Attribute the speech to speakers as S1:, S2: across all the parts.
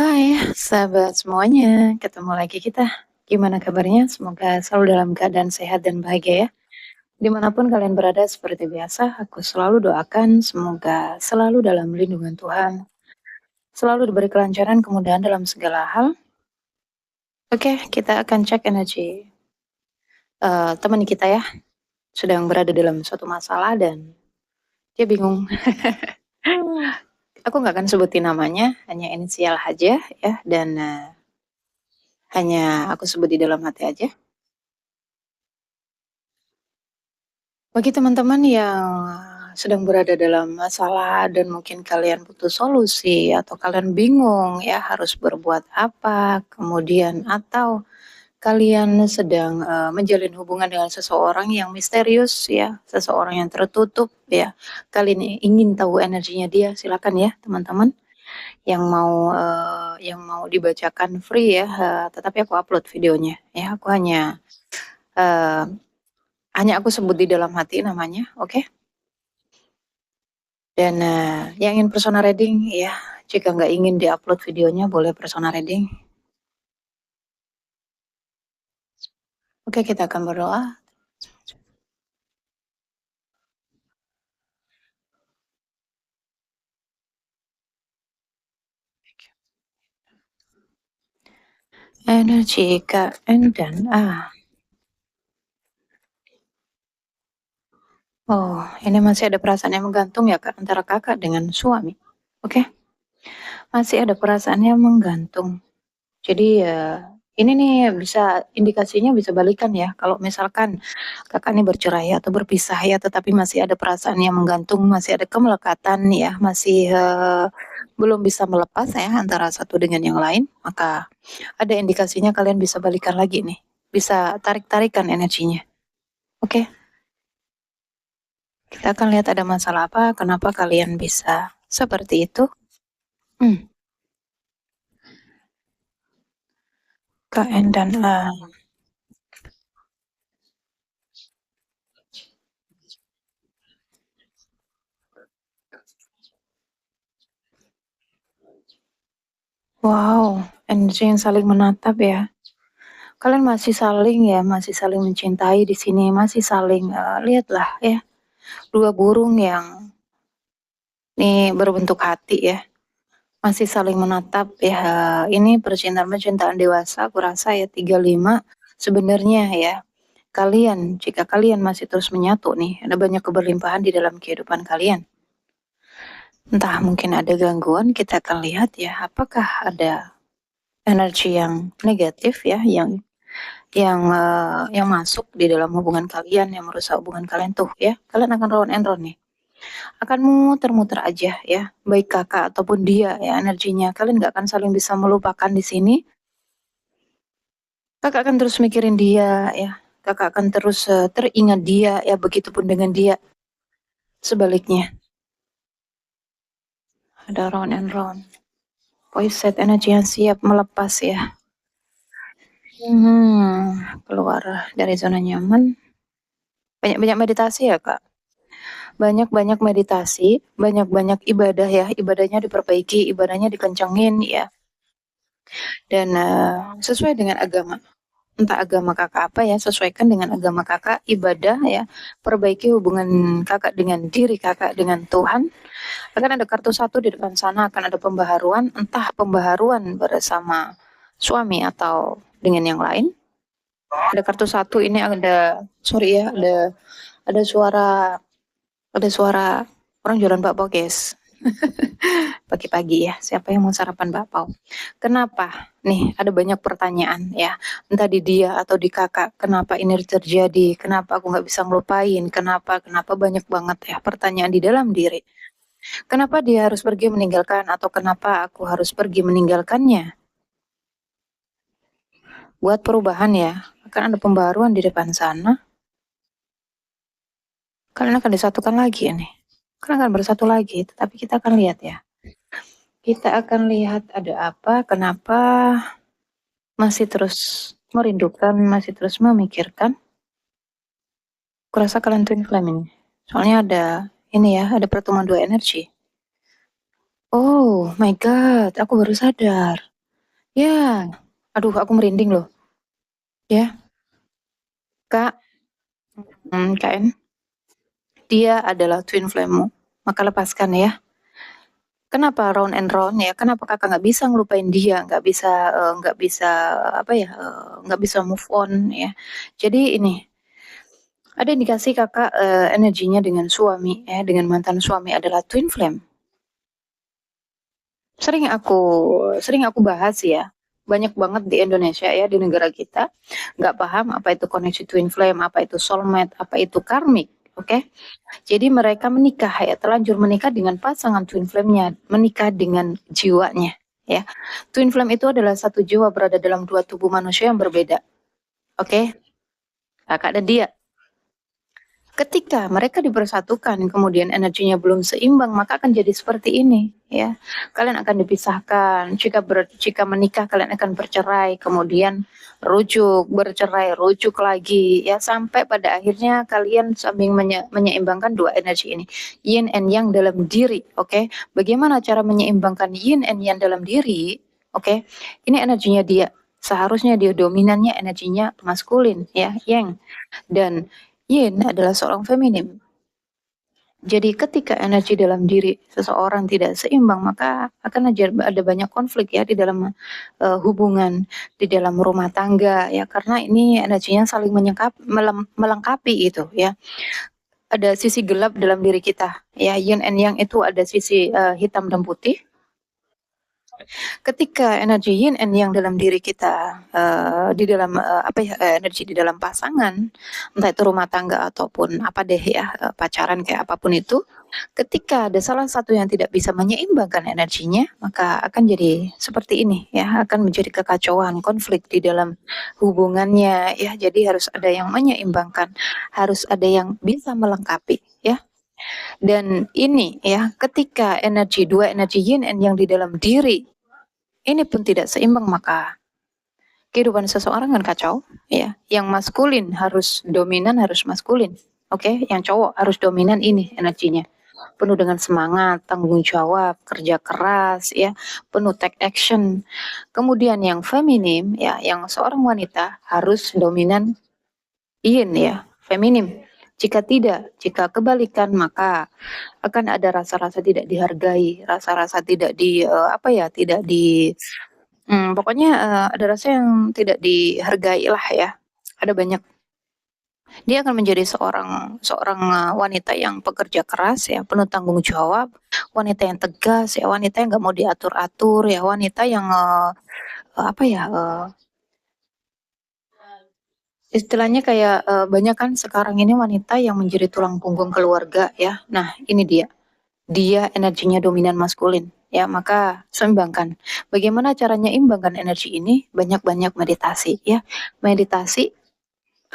S1: Hai, sahabat semuanya, ketemu lagi kita. Gimana kabarnya? Semoga selalu dalam keadaan sehat dan bahagia ya. Dimanapun kalian berada seperti biasa, aku selalu doakan semoga selalu dalam lindungan Tuhan, selalu diberi kelancaran, kemudahan dalam segala hal. Oke, kita akan cek energi teman kita ya, sedang berada dalam suatu masalah dan dia bingung. Aku nggak akan sebutin namanya, hanya inisial aja ya, dan hanya aku sebut di dalam hati aja. Bagi teman-teman yang sedang berada dalam masalah dan mungkin kalian butuh solusi atau kalian bingung ya harus berbuat apa, kemudian atau kalian sedang, menjalin hubungan dengan seseorang yang misterius ya, seseorang yang tertutup ya, kalian ingin tahu energinya dia, silakan ya teman-teman yang mau dibacakan free ya, tetapi aku upload videonya ya, eee, hanya aku sebut di dalam hati namanya, oke? Dan, yang ingin persona reading ya, jika nggak ingin di-upload videonya boleh persona reading. Oke, kita akan berdoa. Energi KN dan A. Oh, ini masih ada perasaan yang menggantung ya, Kak, antara Kakak dengan suami. Oke, masih ada perasaan yang menggantung. Jadi ya, ini nih bisa indikasinya bisa balikan ya, kalau misalkan Kakak nih bercerai atau berpisah ya, tetapi masih ada perasaan yang menggantung, masih ada kemelekatan ya, masih, belum bisa melepas ya antara satu dengan yang lain, maka ada indikasinya kalian bisa balikan lagi nih, bisa tarik-tarikan energinya. Oke, kita akan lihat ada masalah apa, kenapa kalian bisa seperti itu. Hmm, KN dan A. Wow, energi yang saling menatap ya. Kalian masih saling ya, masih saling mencintai di sini, masih saling, lihatlah ya, 2 burung yang nih berbentuk hati ya, masih saling menatap ya, ini percintaan-percintaan dewasa aku rasa ya 35 sebenarnya ya, jika kalian masih terus menyatu nih, ada banyak keberlimpahan di dalam kehidupan kalian. Entah mungkin ada gangguan, kita akan lihat ya, apakah ada energi yang negatif ya, yang masuk di dalam hubungan kalian, yang merusak hubungan kalian tuh ya, kalian akan round and round nih, akan muter-muter aja ya, baik Kakak ataupun dia ya energinya, kalian nggak akan saling bisa melupakan di sini. Kakak akan terus mikirin dia ya, Kakak akan terus, teringat dia ya, begitupun dengan dia, sebaliknya. Ada round and round, poised energi yang siap melepas ya. Keluar dari zona nyaman, banyak-banyak meditasi ya, Kak? Banyak-banyak meditasi, banyak-banyak ibadah ya, ibadahnya diperbaiki, ibadahnya dikencengin ya, dan, sesuai dengan agama. Entah agama Kakak apa ya, sesuaikan dengan agama Kakak, ibadah ya, perbaiki hubungan Kakak dengan diri Kakak, dengan Tuhan. Akan ada kartu satu di depan sana, akan ada pembaharuan, entah pembaharuan bersama suami atau dengan yang lain. Ada kartu satu ini ada sorry ya, ada suara ada suara orang jualan bakpao, guys. Pagi-pagi ya, siapa yang mau sarapan bakpao? Kenapa? Nih, ada banyak pertanyaan ya, entah di dia atau di Kakak, kenapa ini terjadi? Kenapa aku nggak bisa ngelupain? Kenapa kenapa? Banyak banget ya pertanyaan di dalam diri. Kenapa dia harus pergi meninggalkan atau kenapa aku harus pergi meninggalkannya? Buat perubahan ya, akan ada pembaruan di depan sana, kalian akan disatukan lagi ini. Kalian akan bersatu lagi, tetapi kita akan lihat ya. Kita akan lihat ada apa, kenapa masih terus merindukan, masih terus memikirkan. Kurasa kalian twin flame ini. Soalnya ada ini ya, ada pertemuan dua energi. Oh my god, aku baru sadar. Ya, aduh aku merinding loh. Ya, Kak, KN, dia adalah twin flame-mu, maka lepaskan ya. Kenapa round and round ya, kenapa Kakak nggak bisa ngelupain dia, nggak bisa, apa ya, nggak bisa move on ya. Jadi ini, ada indikasi Kakak, energinya dengan suami ya, dengan mantan suami adalah twin flame. Sering aku sering aku bahas ya, banyak banget di Indonesia ya, di negara kita, nggak paham apa itu koneksi twin flame, apa itu soulmate, apa itu karmic, oke? Jadi mereka menikah ya, terlanjur menikah dengan pasangan twin flame-nya, menikah dengan jiwanya ya. Twin flame itu adalah satu jiwa berada dalam dua tubuh manusia yang berbeda, oke? Kakak dan dia. Ketika mereka dipersatukan, kemudian energinya belum seimbang, maka akan jadi seperti ini, ya. Kalian akan dipisahkan. Jika menikah, kalian akan bercerai, kemudian bercerai, rujuk lagi, ya, sampai pada akhirnya kalian saling menyeimbangkan dua energi ini, yin and yang dalam diri, oke? Bagaimana cara menyeimbangkan yin and yang dalam diri? Oke, ini energinya dia. Seharusnya dia dominannya energinya maskulin, ya, yang. Dan yin adalah seorang feminim. Jadi ketika energi dalam diri seseorang tidak seimbang, maka akan ada banyak konflik ya di dalam hubungan, di dalam rumah tangga ya, karena ini energinya saling melengkapi itu ya. Ada sisi gelap dalam diri kita ya, yin and yang itu ada sisi hitam dan putih. Ketika energi yin and yang dalam diri kita, di dalam, apa ya, energi di dalam pasangan, entah itu rumah tangga ataupun apa deh ya, pacaran kayak apapun itu, ketika ada salah satu yang tidak bisa menyeimbangkan energinya, maka akan jadi seperti ini ya, akan menjadi kekacauan, konflik di dalam hubungannya ya. Jadi harus ada yang menyeimbangkan, harus ada yang bisa melengkapi ya. Dan ini ya, ketika dua energi yin and yang di dalam diri ini pun tidak seimbang, maka kehidupan seseorang kan kacau, ya. Yang maskulin harus dominan, harus maskulin, oke? Yang cowok harus dominan ini energinya. Penuh dengan semangat, tanggung jawab, kerja keras, ya, penuh take action. Kemudian yang feminim, ya, yang seorang wanita harus dominan yin, ya, feminim. Jika tidak, jika kebalikan, maka akan ada rasa-rasa tidak dihargai, rasa-rasa tidak apa ya, tidak pokoknya, ada rasa yang tidak dihargai lah ya. Ada banyak. Dia akan menjadi seorang seorang, wanita yang pekerja keras ya, penuh tanggung jawab, wanita yang tegas ya, wanita yang nggak mau diatur-atur ya, wanita yang, apa ya, istilahnya kayak, banyak kan sekarang ini wanita yang menjadi tulang punggung keluarga ya. Nah ini dia energinya dominan maskulin, ya maka seimbangkan. Bagaimana caranya imbangkan energi ini? Banyak-banyak meditasi ya. Meditasi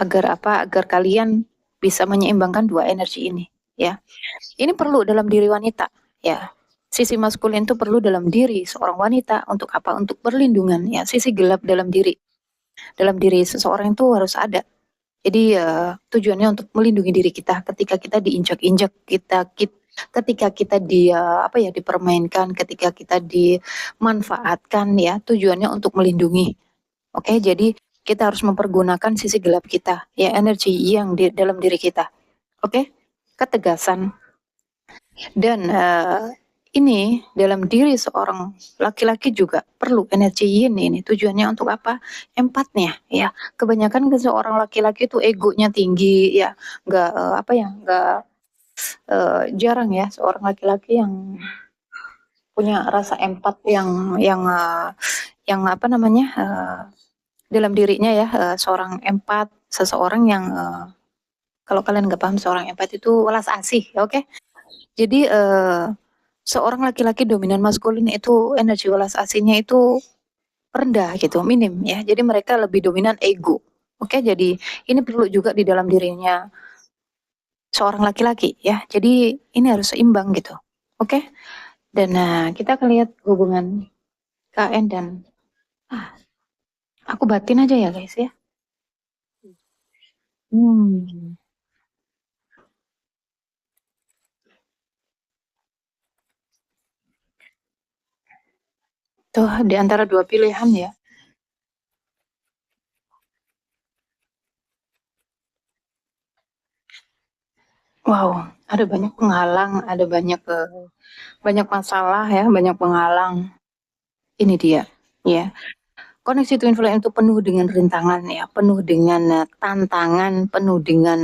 S1: agar apa? Agar kalian bisa menyeimbangkan dua energi ini, ya. Ini perlu dalam diri wanita, ya. Sisi maskulin itu perlu dalam diri seorang wanita untuk apa? Untuk perlindungan ya. Sisi gelap dalam diri seseorang itu harus ada. Jadi, tujuannya untuk melindungi diri kita ketika kita diinjak-injak, ketika kita apa ya, dipermainkan, ketika kita dimanfaatkan ya, tujuannya untuk melindungi. Oke, jadi kita harus mempergunakan sisi gelap kita, ya energi yang di dalam diri kita. Oke, ketegasan dan, ini dalam diri seorang laki-laki juga perlu energi yin ini, tujuannya untuk apa? Empatnya ya. Kebanyakan seorang laki-laki itu egonya tinggi ya, nggak, apa ya, nggak, jarang ya seorang laki-laki yang punya rasa empat yang apa namanya, dalam dirinya ya, seorang empat, seseorang yang, kalau kalian nggak paham seorang empat itu welas asih, oke? Jadi, seorang laki-laki dominan maskulin itu energi welas asihnya itu rendah gitu, minim ya. Jadi mereka lebih dominan ego. Oke, jadi ini perlu juga di dalam dirinya seorang laki-laki ya. Jadi ini harus seimbang gitu. Oke? Dan kita akan lihat hubungan KN dan ah, aku batin aja ya guys ya. Hmm. Tuh di antara 2 pilihan ya. Wow, ada banyak penghalang, ada banyak masalah ya, banyak penghalang. Ini dia, ya. Koneksi twin flame itu penuh dengan rintangan ya, penuh dengan, tantangan, penuh dengan,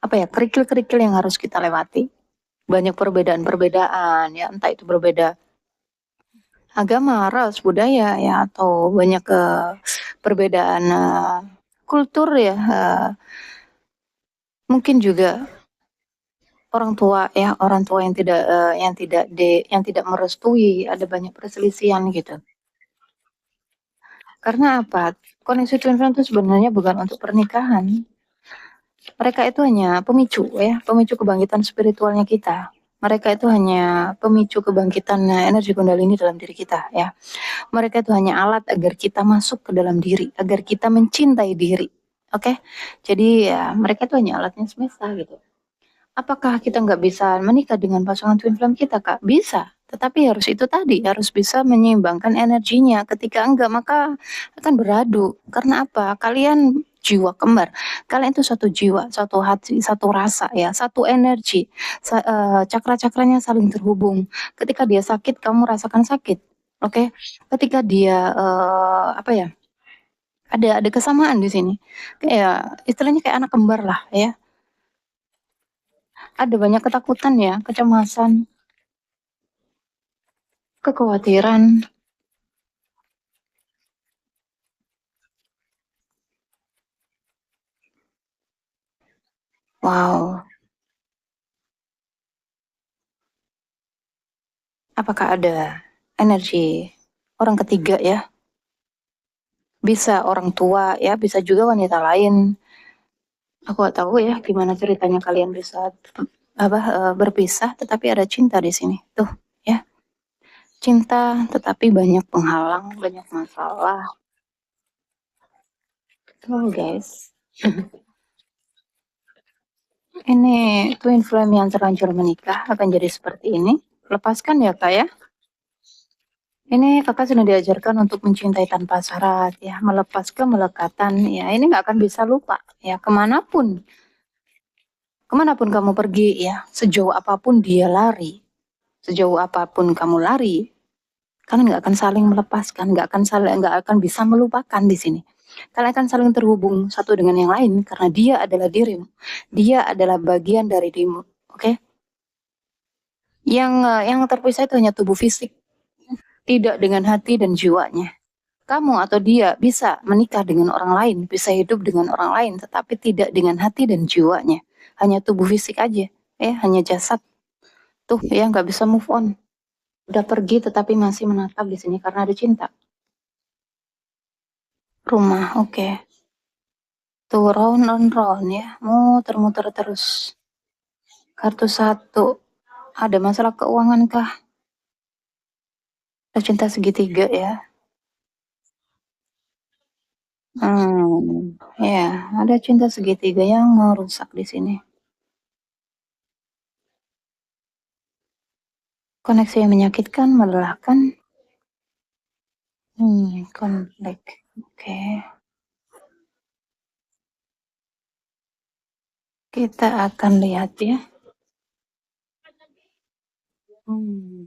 S1: apa ya, kerikil-kerikil yang harus kita lewati. Banyak perbedaan-perbedaan ya, entah itu berbeda agama, ras, budaya ya, atau banyak, perbedaan, kultur ya, mungkin juga orang tua ya, orang tua yang tidak merestui, ada banyak perselisihan gitu. Karena apa? Koneksi twin flame itu sebenarnya bukan untuk pernikahan. Mereka itu hanya pemicu ya, pemicu kebangkitan spiritualnya kita. Mereka itu hanya pemicu kebangkitan energi kundalini dalam diri kita ya. Mereka itu hanya alat agar kita masuk ke dalam diri, agar kita mencintai diri. Oke? Jadi ya mereka itu hanya alatnya semesta gitu. Apakah kita nggak bisa menikah dengan pasangan twin flame kita, Kak? Bisa, tetapi harus itu tadi, harus bisa menyeimbangkan energinya. Ketika enggak, maka akan beradu. Karena apa? Kalian jiwa kembar. Kalian itu satu jiwa, satu hati, satu rasa ya, satu energi. Cakra-cakranya saling terhubung. Ketika dia sakit, kamu rasakan sakit. Oke? Ketika dia apa ya? Ada kesamaan di sini. Kayak istilahnya kayak anak kembar lah ya. Ada banyak ketakutan ya, kecemasan, kekhawatiran. Wow, apakah ada energi orang ketiga ya? Bisa orang tua ya, bisa juga wanita lain. Aku gak tahu ya gimana ceritanya kalian bisa apa berpisah, tetapi ada cinta di sini. Tuh, ya. Cinta tetapi banyak penghalang, banyak masalah. Tuh, guys. Ini twin flame yang terlanjur menikah akan jadi seperti ini. Lepaskan ya, Kak ya. Ini Kakak sudah diajarkan untuk mencintai tanpa syarat ya, melepas kemelekatan ya, ini nggak akan bisa lupa ya, kemanapun kamu pergi ya, sejauh apapun dia lari, sejauh apapun kamu lari, kalian nggak akan saling melepaskan, nggak akan bisa melupakan di sini. Kalian akan saling terhubung satu dengan yang lain karena dia adalah dirimu, dia adalah bagian dari dirimu, oke? Yang terpisah itu hanya tubuh fisik, tidak dengan hati dan jiwanya. Kamu atau dia bisa menikah dengan orang lain, bisa hidup dengan orang lain, tetapi tidak dengan hati dan jiwanya. Hanya tubuh fisik aja, ya, hanya jasad. Tuh, ya nggak bisa move on. Udah pergi tetapi masih menatap di sini karena ada cinta. Rumah, oke. Tuh, round on round ya, muter-muter terus. Kartu satu, ada masalah keuangan kah? Ada cinta segitiga ya. Ya, ada cinta segitiga yang merusak di sini. Koneksi yang menyakitkan, melelahkan. Konflik. Oke. Kita akan lihat ya. Hmm.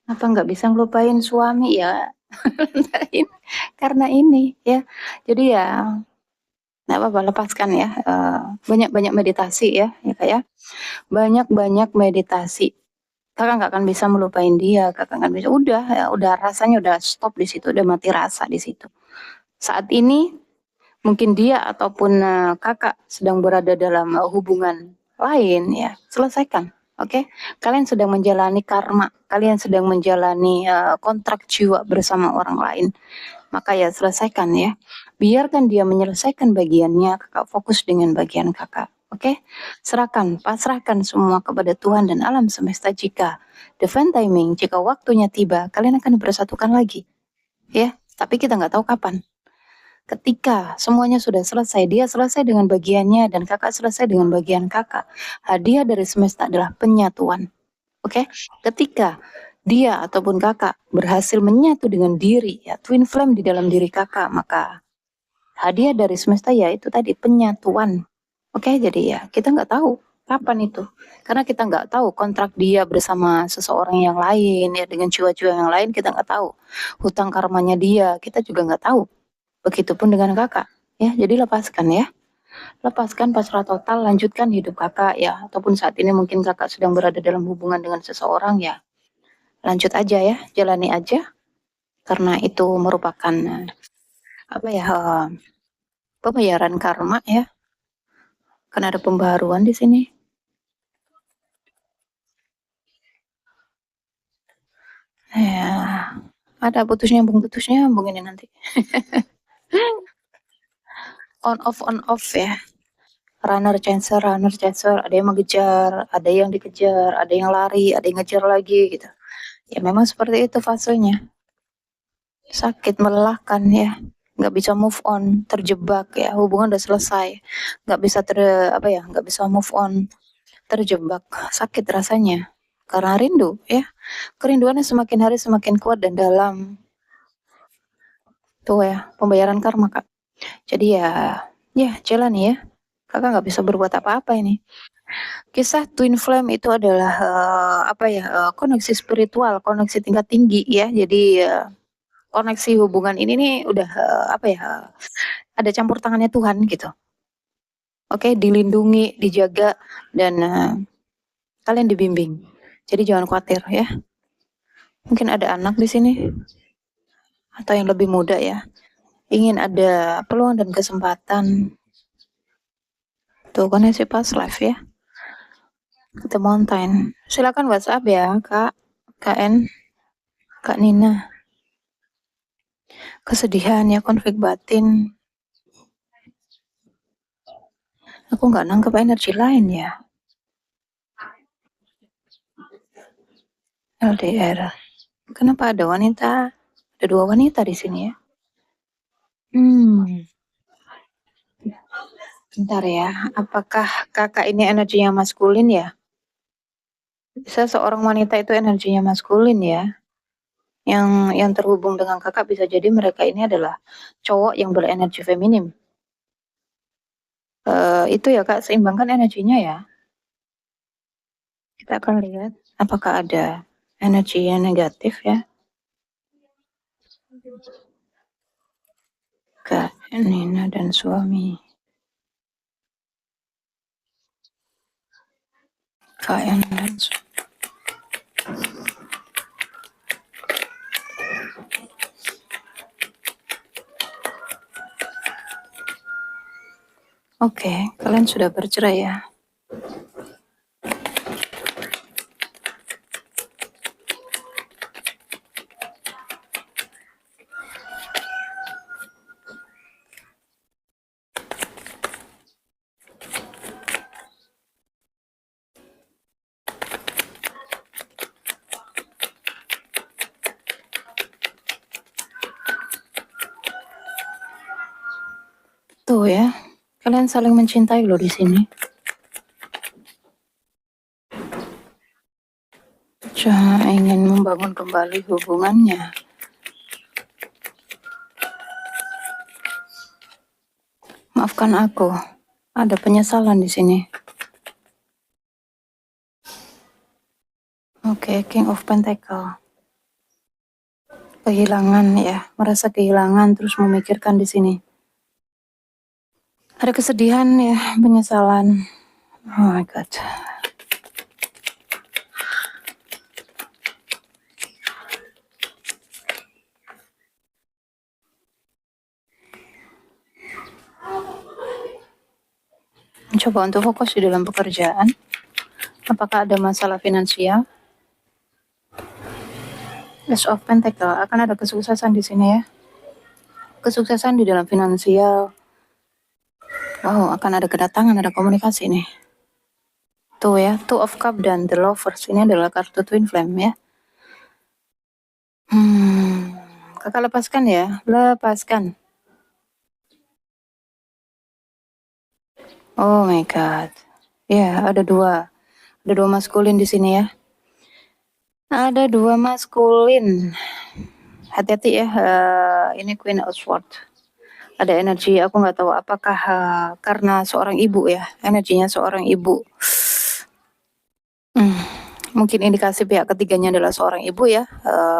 S1: Apa nggak bisa ngelupain suami ya? Karena ini ya. Jadi ya nggak apa-apa lepaskan ya. Banyak-banyak meditasi ya, ya Kak ya. Banyak-banyak meditasi. Kakak nggak akan bisa melupain dia, kakak nggak bisa. Udah ya, udah rasanya udah stop di situ, udah mati rasa di situ. Saat ini mungkin dia ataupun kakak sedang berada dalam hubungan lain ya, selesaikan. Oke, kalian sedang menjalani karma, kalian sedang menjalani kontrak jiwa bersama orang lain. Maka ya selesaikan ya. Biarkan dia menyelesaikan bagiannya, kakak fokus dengan bagian kakak. Oke, serahkan, pasrahkan semua kepada Tuhan dan alam semesta jika divine timing, jika waktunya tiba, kalian akan bersatukan lagi. Ya, tapi kita nggak tahu kapan. Ketika semuanya sudah selesai, dia selesai dengan bagiannya dan Kakak selesai dengan bagian Kakak. Hadiah dari semesta adalah penyatuan. Oke? Ketika dia ataupun Kakak berhasil menyatu dengan diri, ya, twin flame di dalam diri Kakak, maka hadiah dari semesta ya itu tadi penyatuan. Oke, jadi ya kita nggak tahu kapan itu. Karena kita nggak tahu kontrak dia bersama seseorang yang lain ya dengan jiwa-jiwa yang lain kita nggak tahu. Hutang karmanya dia kita juga nggak tahu. Begitupun dengan Kakak ya. Jadi lepaskan ya. Lepaskan pasrah total, lanjutkan hidup Kakak ya. Ataupun saat ini mungkin Kakak sedang berada dalam hubungan dengan seseorang ya. Lanjut aja ya, jalani aja karena itu merupakan apa ya? Pembayaran karma ya. Kan ada pembaharuan di sini. Ya, ada putus nyambung ini nanti. On off ya. Runner chaser, ada yang mengejar, ada yang dikejar, ada yang lari, ada yang ngejar lagi gitu. Ya memang seperti itu fasenya. Sakit, melelahkan ya. Nggak bisa move on, terjebak ya. Hubungan udah selesai. Nggak bisa apa ya, nggak bisa move on, terjebak. Sakit rasanya. Karena rindu ya. Kerinduannya semakin hari semakin kuat dan dalam. Tuh ya, pembayaran karma, Kak. Jadi ya jalani ya. Kakak nggak bisa berbuat apa-apa ini. Kisah twin flame itu adalah apa ya, koneksi spiritual, koneksi tingkat tinggi ya. Jadi koneksi hubungan ini nih udah apa ya, ada campur tangannya Tuhan gitu. Oke, dilindungi, dijaga dan kalian dibimbing. Jadi jangan khawatir ya. Mungkin ada anak di sini atau yang lebih muda ya. Ingin ada peluang dan kesempatan. Tuh koneksi past life ya. The Mountain. Silakan WhatsApp ya, Kak. KN, Kak Nina. Kesedihan ya, konflik batin. Aku nggak nangkep energi lain ya. LDR. Kenapa ada wanita? Ada dua wanita di sini ya. Hmm, bentar ya. Apakah kakak ini energinya maskulin ya? Bisa seorang wanita itu energinya maskulin ya. Yang terhubung dengan kakak bisa jadi mereka ini adalah cowok yang berenergi feminim. Itu ya kak, seimbangkan energinya ya. Kita akan lihat apakah ada energi yang negatif ya. Kak Nina dan suami. Kak Nina dan suami. Oke, kalian sudah bercerai ya. Tuh ya, kalian saling mencintai loh di sini. Cuma ingin membangun kembali hubungannya. Maafkan aku, ada penyesalan di sini. Oke, King of Pentacle. Kehilangan ya, merasa kehilangan terus memikirkan di sini. Ada kesedihan ya, penyesalan. Oh my god. Mencoba untuk fokus di dalam pekerjaan. Apakah ada masalah finansial? Ace of Pentacle, akan ada kesuksesan di sini ya. Kesuksesan di dalam finansial. Wow, akan ada kedatangan, ada komunikasi nih. Tuh ya, Two of Cup dan The Lovers. Ini adalah kartu Twin Flame ya. Kakak lepaskan ya, lepaskan. Oh my god. Ya, ada dua maskulin di sini ya. Ada dua maskulin. Hati-hati ya, ini Queen of Swords. Ada energi, aku nggak tahu apakah karena seorang ibu ya, energinya seorang ibu. Hmm, mungkin indikasi pihak ketiganya adalah seorang ibu ya,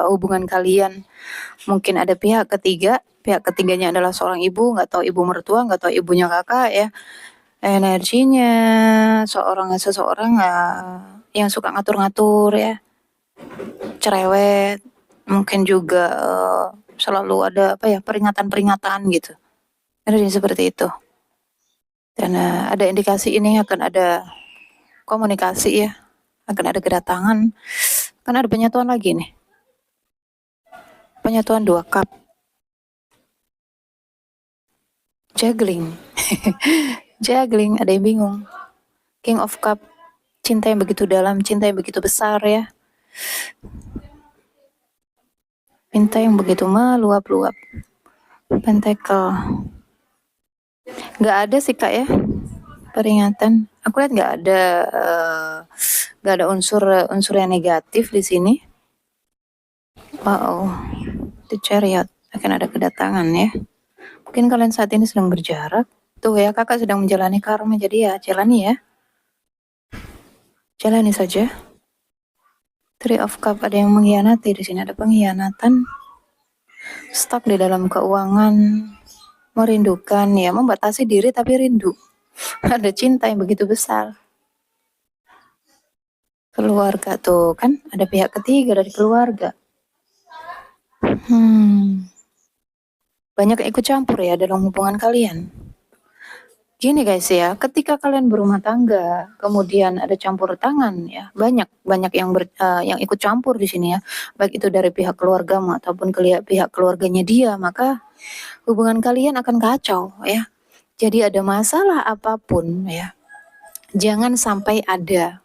S1: hubungan kalian mungkin ada pihak ketiganya adalah seorang ibu, nggak tahu ibu mertua, nggak tahu ibunya kakak ya. Energinya seseorang yang suka ngatur-ngatur ya, cerewet, mungkin juga selalu ada apa ya, peringatan-peringatan gitu. Energi seperti itu. Dan ada indikasi ini akan ada komunikasi ya, akan ada kedatangan, kan ada penyatuan lagi nih. Penyatuan 2 cup. Juggling. Juggling, ada yang bingung. King of Cup, cinta yang begitu dalam, cinta yang begitu besar ya. Cinta yang begitu meluap-luap. Pentacle. Nggak ada sih kak ya, peringatan. Aku lihat nggak ada unsur yang negatif di sini. Wow, The Chariot akan ada kedatangan ya. Mungkin kalian saat ini sedang berjarak. Tuh ya, kakak sedang menjalani karma, jadi ya jalani ya. Jalani saja. Three of Cup, ada yang mengkhianati di sini, ada pengkhianatan. Stuck di dalam keuangan, merindukan ya, membatasi diri tapi rindu. Ada cinta yang begitu besar. Keluarga tuh kan, ada pihak ketiga dari keluarga. Banyak ikut campur ya dalam hubungan kalian. Gini guys ya, ketika kalian berumah tangga, kemudian ada campur tangan ya, banyak yang ikut campur di sini ya, baik itu dari pihak keluargamu ataupun pihak keluarganya dia, maka hubungan kalian akan kacau ya. Jadi ada masalah apapun ya, jangan sampai ada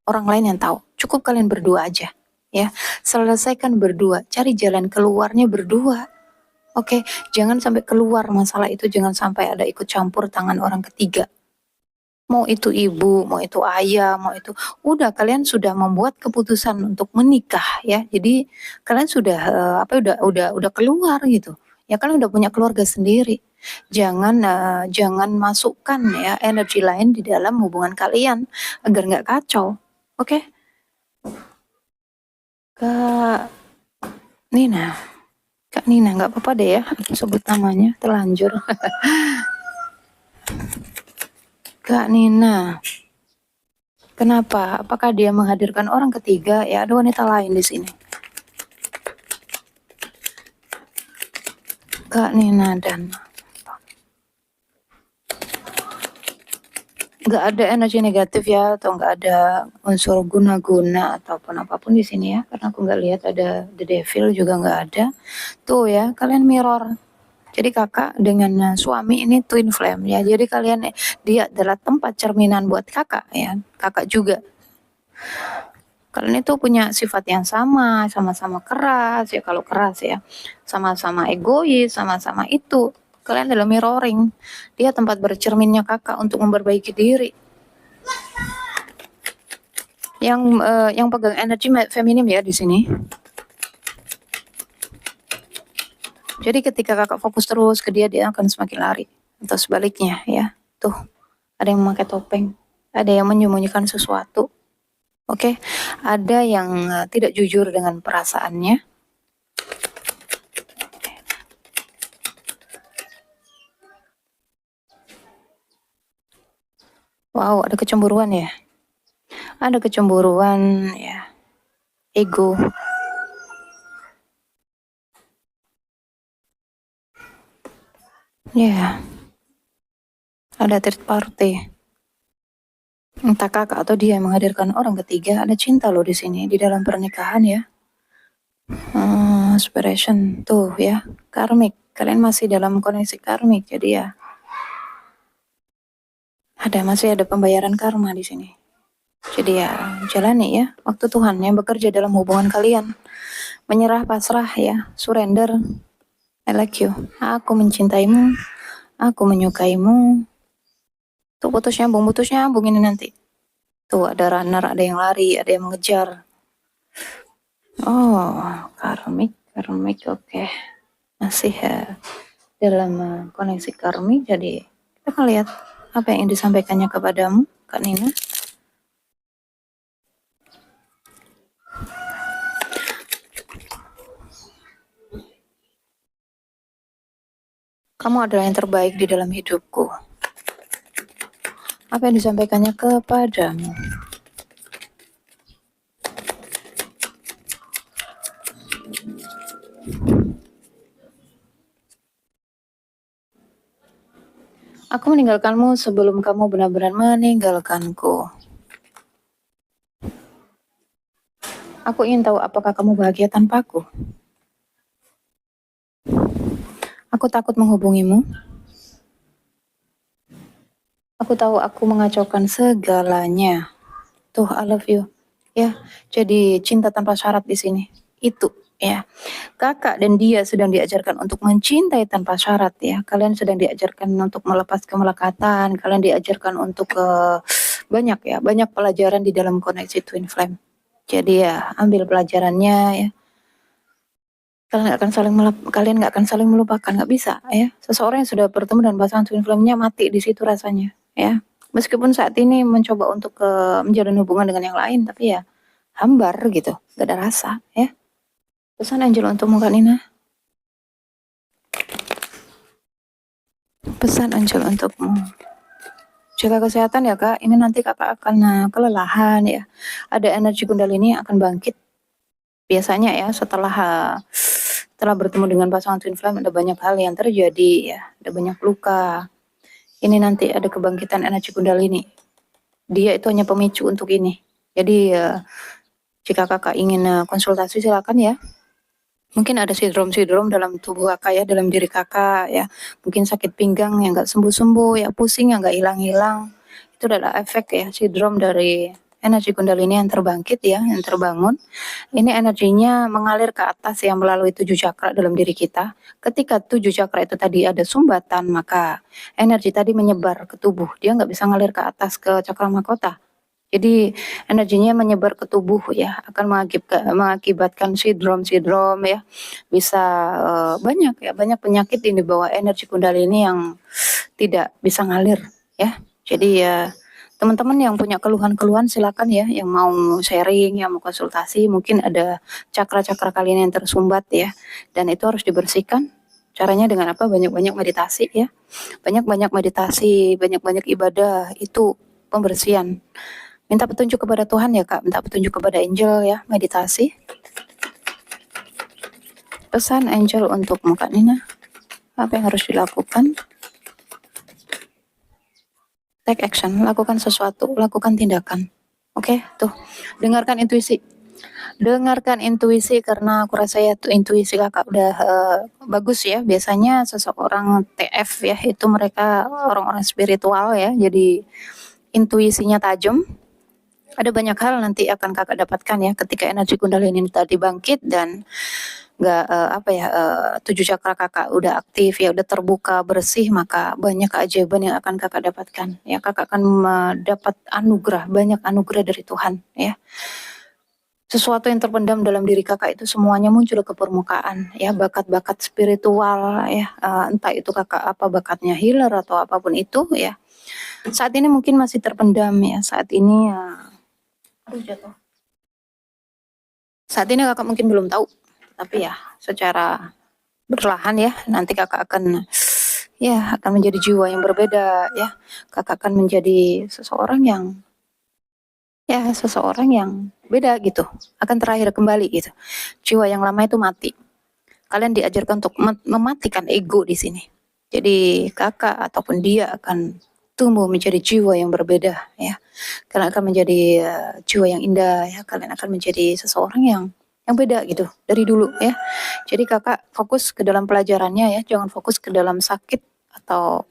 S1: orang lain yang tahu. Cukup kalian berdua aja ya, selesaikan berdua, cari jalan keluarnya berdua. Oke, jangan sampai keluar masalah itu, jangan sampai ada ikut campur tangan orang ketiga. Mau itu ibu, mau itu ayah, mau itu udah kalian sudah membuat keputusan untuk menikah ya. Jadi kalian sudah udah keluar gitu. Ya kalian udah punya keluarga sendiri. Jangan masukkan ya energi lain di dalam hubungan kalian agar nggak kacau. Oke? Kak Nina. Kak Nina, nggak apa-apa deh ya, aku sebut namanya, terlanjur. Kak Nina, kenapa? Apakah dia menghadirkan orang ketiga? Ya, ada wanita lain di sini. Kak Nina dan nggak ada energi negatif ya, atau nggak ada unsur guna-guna ataupun apapun di sini ya, karena aku nggak lihat ada the devil juga nggak ada. Tuh ya, kalian mirror. Jadi kakak dengan suami ini twin flame ya. Jadi kalian dia adalah tempat cerminan buat kakak ya. Kakak juga. Kalian itu punya sifat yang sama, sama-sama keras ya. Kalau keras ya, sama-sama egois, sama-sama itu. Kalian adalah mirroring. Dia tempat bercerminnya kakak untuk memperbaiki diri. Yang pegang energi feminim ya di sini. Jadi ketika kakak fokus terus ke dia akan semakin lari. Atau sebaliknya ya. Tuh, ada yang memakai topeng. Ada yang menyembunyikan sesuatu. Oke, ada yang tidak jujur dengan perasaannya. Wow, ada kecemburuan ya. Ada kecemburuan ya. Ego. Ya. Ada third party. Entah kakak atau dia yang menghadirkan orang ketiga. Ada cinta loh di sini di dalam pernikahan ya. Aspiration tuh ya. Karmik. Kalian masih dalam koneksi karmik. Jadi ya. Masih ada pembayaran karma di sini. Jadi ya jalani ya waktu Tuhan yang bekerja dalam hubungan kalian. Menyerah, pasrah ya, surrender. I like you. Aku mencintaimu. Aku menyukaimu. Tuh putus nyambung ini nanti. Tuh ada runner, ada yang lari, ada yang mengejar. Oh, karmik, oke. Masih ya dalam koneksi karmik, jadi kita akan lihat apa yang disampaikannya kepadamu, Kak Nina. Kamu adalah yang terbaik di dalam hidupku. Apa yang disampaikannya kepadamu? Aku meninggalkanmu sebelum kamu benar-benar meninggalkanku. Aku ingin tahu apakah kamu bahagia tanpaku. Aku takut menghubungimu. Aku tahu aku mengacaukan segalanya. Tuh, I love you. Ya, jadi cinta tanpa syarat di sini. Itu, ya. Kakak dan dia sedang diajarkan untuk mencintai tanpa syarat, ya. Kalian sedang diajarkan untuk melepas kemelekatan. Kalian diajarkan untuk banyak, ya. Banyak pelajaran di dalam koneksi twin flame. Jadi ya, ambil pelajarannya, ya. Kalian nggak akan saling melupakan, nggak bisa, ya. Seseorang yang sudah bertemu dengan pasangan twin flame-nya mati di situ rasanya, ya. Meskipun saat ini mencoba untuk menjalin hubungan dengan yang lain, tapi ya hambar gitu, gak ada rasa, ya. Pesan Angel untukmu, Kak Nina. Pesan Angel untukmu. Jaga kesehatan ya, Kak. Ini nanti Kakak akan kelelahan, ya. Ada energi kundalini akan bangkit. Biasanya ya setelah bertemu dengan pasangan twin flame ada banyak hal yang terjadi, ya. Ada banyak luka. Ini nanti ada kebangkitan energi kundalini. Dia itu hanya pemicu untuk ini. Jadi jika Kakak ingin konsultasi silakan ya. Mungkin ada sindrom-sindrom dalam tubuh Kakak ya, dalam diri Kakak ya. Mungkin sakit pinggang yang nggak sembuh-sembuh ya, pusing yang nggak hilang-hilang. Itu adalah efek ya, sindrom dari energi kundalini yang terbangkit ya, yang terbangun. Ini energinya mengalir ke atas yang melalui 7 cakra dalam diri kita. Ketika 7 cakra itu tadi ada sumbatan, maka energi tadi menyebar ke tubuh. Dia nggak bisa ngalir ke atas ke cakra mahkota. Jadi energinya menyebar ke tubuh ya, akan mengakibatkan sindrom-sindrom ya, bisa banyak ya, banyak penyakit yang dibawa energi kundalini yang tidak bisa ngalir ya. Jadi ya teman-teman yang punya keluhan-keluhan silakan ya, yang mau sharing, yang mau konsultasi, mungkin ada cakra-cakra kalian yang tersumbat ya, dan itu harus dibersihkan. Caranya dengan apa? Banyak-banyak meditasi ya, banyak-banyak meditasi, banyak-banyak ibadah, itu pembersihan. Minta petunjuk kepada Tuhan ya Kak, minta petunjuk kepada angel ya, meditasi. Pesan angel untukmu Kak Nina, apa yang harus dilakukan? Take action, lakukan sesuatu, lakukan tindakan. Oke, tuh, dengarkan intuisi. Dengarkan intuisi karena aku rasa ya intuisi Kakak udah bagus ya. Biasanya seseorang TF ya, itu mereka orang-orang spiritual ya, jadi intuisinya tajam. Ada banyak hal nanti akan Kakak dapatkan ya ketika energi kundalini tadi bangkit dan nggak 7 cakra Kakak udah aktif ya, udah terbuka bersih, maka banyak keajaiban yang akan Kakak dapatkan ya. Kakak akan mendapat anugerah, banyak anugerah dari Tuhan ya. Sesuatu yang terpendam dalam diri Kakak itu semuanya muncul ke permukaan ya, bakat-bakat spiritual ya, entah itu Kakak apa bakatnya healer atau apapun itu ya. Saat ini mungkin masih terpendam ya, saat ini aduh jatuh. Saat ini Kakak mungkin belum tahu, tapi ya secara perlahan ya nanti Kakak akan menjadi jiwa yang berbeda ya. Kakak akan menjadi seseorang yang beda gitu, akan terakhir kembali gitu. Jiwa yang lama itu mati. Kalian diajarkan untuk mematikan ego di sini. Jadi Kakak ataupun dia akan tumbuh menjadi jiwa yang berbeda ya. Kalian akan menjadi jiwa yang indah ya. Kalian akan menjadi seseorang yang beda gitu dari dulu ya. Jadi Kakak fokus ke dalam pelajarannya ya, jangan fokus ke dalam sakit atau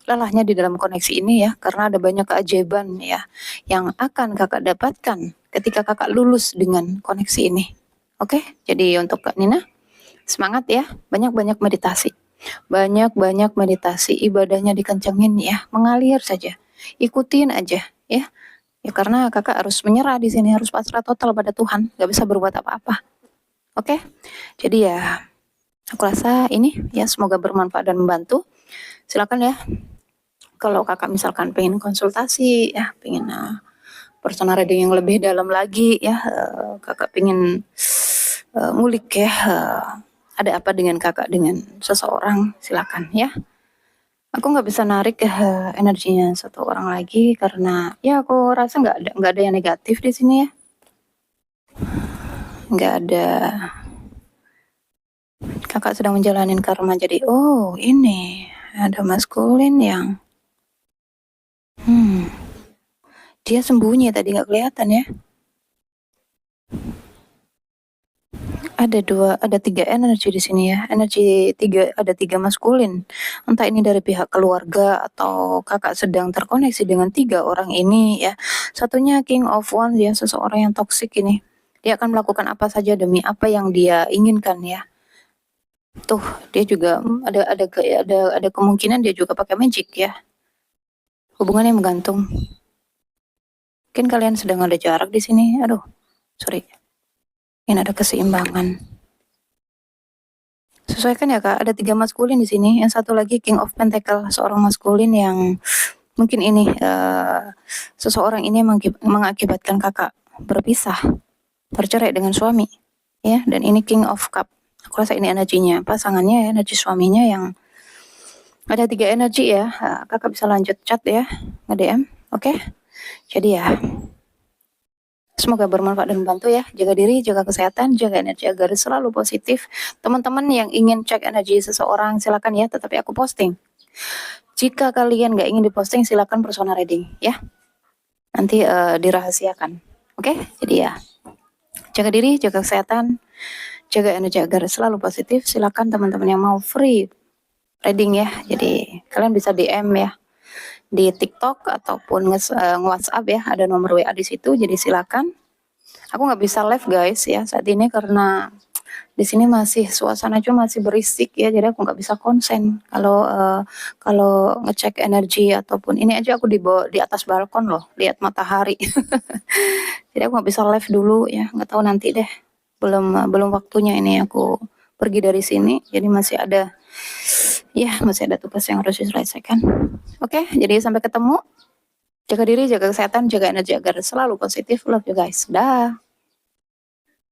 S1: lelahnya di dalam koneksi ini ya, karena ada banyak keajaiban ya yang akan Kakak dapatkan ketika Kakak lulus dengan koneksi ini. Oke, jadi untuk Kak Nina, semangat ya, banyak-banyak meditasi. Banyak-banyak meditasi, ibadahnya dikencengin ya, mengalir saja. Ikutin aja ya. Ya karena Kakak harus menyerah di sini, harus pasrah total pada Tuhan, nggak bisa berbuat apa-apa. Oke? Jadi ya, aku rasa ini ya semoga bermanfaat dan membantu. Silakan ya, kalau Kakak misalkan pengen konsultasi ya, pengen personal reading yang lebih dalam lagi ya, Kakak pengen ngulik ya, ada apa dengan Kakak dengan seseorang, silakan ya. Aku nggak bisa narik energinya satu orang lagi karena ya aku rasa nggak ada yang negatif di sini ya. Nggak ada. Kakak sedang menjalani karma jadi oh ini ada maskulin yang dia sembunyi tadi nggak kelihatan ya. Ada tiga energi di sini ya. Ada tiga maskulin. Entah ini dari pihak keluarga atau kakak sedang terkoneksi dengan tiga orang ini ya. Satunya King of Wands ya, seseorang yang toksik ini. Dia akan melakukan apa saja demi apa yang dia inginkan ya. Tuh, dia juga ada kemungkinan dia juga pakai magic ya. Hubungannya menggantung. Mungkin kalian sedang ada jarak di sini. Aduh, sorry. Ingin ada keseimbangan. Sesuaikan ya Kak, ada tiga maskulin di sini. Yang satu lagi King of Pentacle, seorang maskulin yang mungkin ini seseorang ini mengakibatkan Kakak berpisah, bercerai dengan suami, ya. Dan ini King of Cup. Aku rasa ini energinya pasangannya ya, energi suaminya yang ada tiga energi ya. Kakak bisa lanjut chat ya, nge-DM, oke? Jadi ya, semoga bermanfaat dan membantu ya. Jaga diri, jaga kesehatan, jaga energi agar selalu positif. Teman-teman yang ingin cek energi seseorang silakan ya, tetapi aku posting. Jika kalian nggak ingin diposting silakan personal reading ya. Nanti dirahasiakan. Oke? Jadi ya, jaga diri, jaga kesehatan, jaga energi agar selalu positif. Silakan teman-teman yang mau free reading ya. Jadi kalian bisa DM ya di TikTok ataupun nge-WhatsApp ya, ada nomor WA di situ, jadi silakan. Aku nggak bisa live guys ya saat ini karena di sini masih suasana cuma masih berisik ya, jadi aku nggak bisa konsen kalau ngecek energi ataupun ini aja aku di atas balkon loh, lihat matahari. Jadi aku nggak bisa live dulu ya, nggak tahu nanti deh, belum waktunya ini aku pergi dari sini, jadi masih ada tugas yang harus diselesaikan. Oke, jadi sampai ketemu. Jaga diri, jaga kesehatan, jaga energi agar selalu positif. Love you guys. Dah.